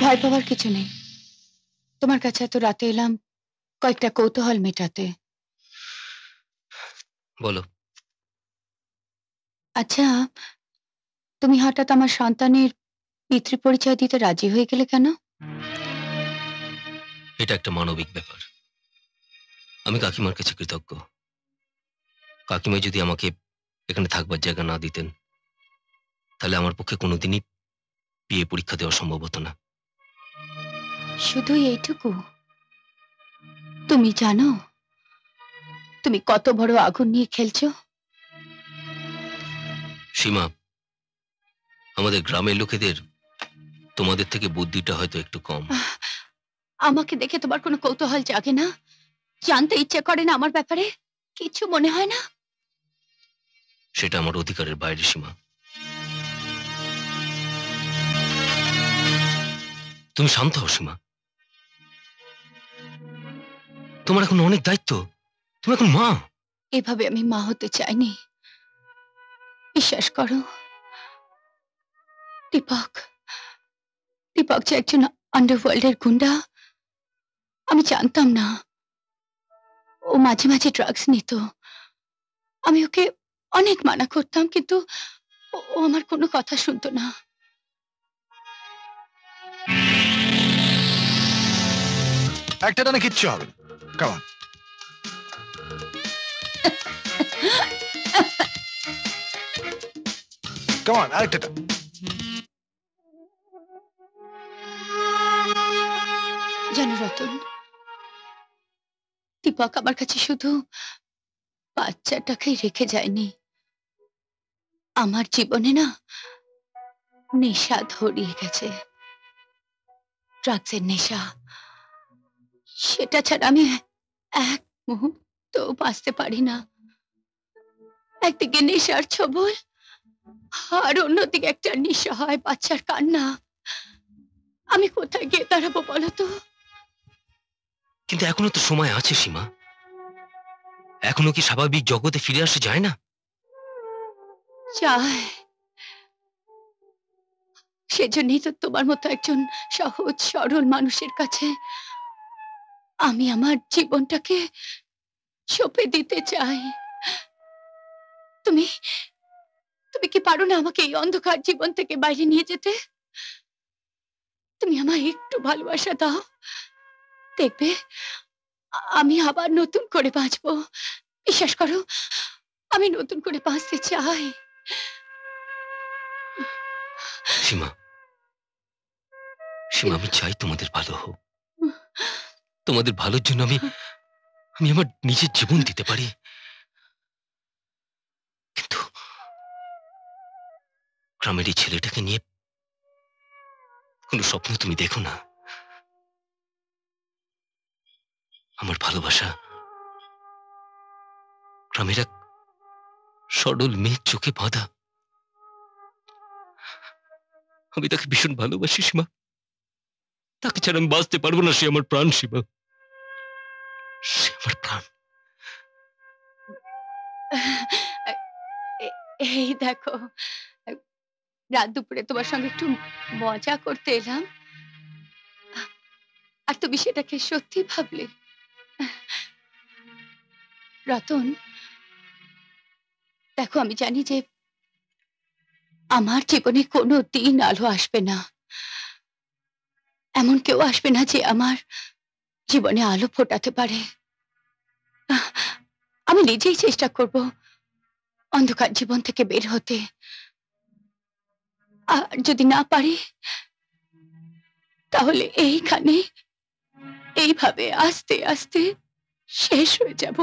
ভয় পাওয়ার কিছু নেই। তোমার কাছে এত রাতে এলাম কয়েকটা কৌতূহল মেটাতে। বলো। আচ্ছা, তুমি হঠাৎ আমার সন্তানের পিতৃ পরিচয় দিতে রাজি হয়ে গেলে কেন? এটা একটা মানবিক ব্যাপার। আমি কাকিমার কাছে কৃতজ্ঞ। কাকিমা যদি আমাকে এখানে থাকবার জায়গা না দিতেন, তাহলে আমার পক্ষে কোনোদিনই বিয়ে পরীক্ষা দেওয়া সম্ভব হতো না। শুধু এইটুকু? তুমি জানো তুমি কত বড় আগুন নিয়ে খেলছো? সীমা, আমাদের গ্রামের লোকেদের তোমাদের থেকে বুদ্ধিটা হয়তো একটু কম। আমাকে দেখে তোমার কোনো কৌতূহল জাগে না? জানতে ইচ্ছে করে না আমার ব্যাপারে? কিছু মনে হয় না? সেটা আমার অধিকারের বাইরে সীমা। তুমি শান্ত হও সীমা। তোমার এখন অনেক দায়িত্ব। তুমি এখন মা। এভাবে আমি মা হতে চাইনি। বিশ্বাস করো, দীপক দীপক যে একজন আন্ডারওয়ার্ল্ডের গুন্ডা আমি জানতাম না। ও মাঝে মাঝে ড্রাগস নিত। আমি ওকে অনেক মানা করতাম, কিন্তু ও আমার কোনো কথা শুনতো না। একটা টানে কিচ্ছু হবে না। Come on. কাম অন, আরেকটা টান। জানো রতন, দীপক আমার কাছে শুধু বাচ্চাটাকেই রেখে যায়নি, আমার জীবনে না নেশা ধরিয়ে গেছে। ড্রাগসের নেশা, সেটা ছাড়া আমি এক মুহূর্ত বাঁচতে পারি না। একদিকে নেশার ছবল, আর অন্যদিকে একটা নিঃসহায় বাচ্চার কান্না। আমি কোথায় গিয়ে দাঁড়াবো বলো তো? কিন্তু এখনো তো সময় আছে সীমা। এখনো কি স্বাভাবিক জগতে ফিরে আসা যায় না? চায়, সেজন্যই তো তোমার মতো একজন সহজ সরল মানুষের কাছে আমি আমার জীবনটাকে সঁপে দিতে চাই। তুমি তুমি কি পারো না আমাকে এই অন্ধকার জীবন থেকে বাইরে নিয়ে যেতে? তুমি আমায় একটু ভালোবাসা দাও, দেখবে আমি আবার নতুন করে বাঁচবো। বিশ্বাস করো, আমি নতুন করে বাঁচতে চাই। সীমা, সীমা, আমি চাই তোমাদের ভালো হোক। তোমাদের ভালোর জন্য আমি আমি আমার নিজের জীবন দিতে পারি। কিন্তু গ্রামের এই ছেলেটাকে নিয়ে কোনো স্বপ্ন তুমি দেখো না। আমার ভালোবাসা গ্রামের এক সরল মেয়ের চোখে বাঁধা। আমি তাকে ভীষণ ভালোবাসি সীমা। তাকে ছাড়া আমি বাঁচতে পারবো না। সে আমার প্রাণ সীমা, সে আমার প্রাণ। এই দেখো, রাত দুপুরে তোমার সঙ্গে একটু মজা করতে এলাম, আর তুমি সেটাকে সত্যি ভাবলে। রতন, দেখো আমি জানি যে আমার জীবনে কোনো দিন আলো আসবে না, এমন কেউ আসবে না যে আমার জীবনে আলো ফোটাতে পারে। আমি নিজেই চেষ্টা করব অন্ধকার জীবন থেকে বের হতে, আর যদি না পারি তাহলে এইখানে এইভাবে আস্তে আস্তে শেষ হয়ে যাব।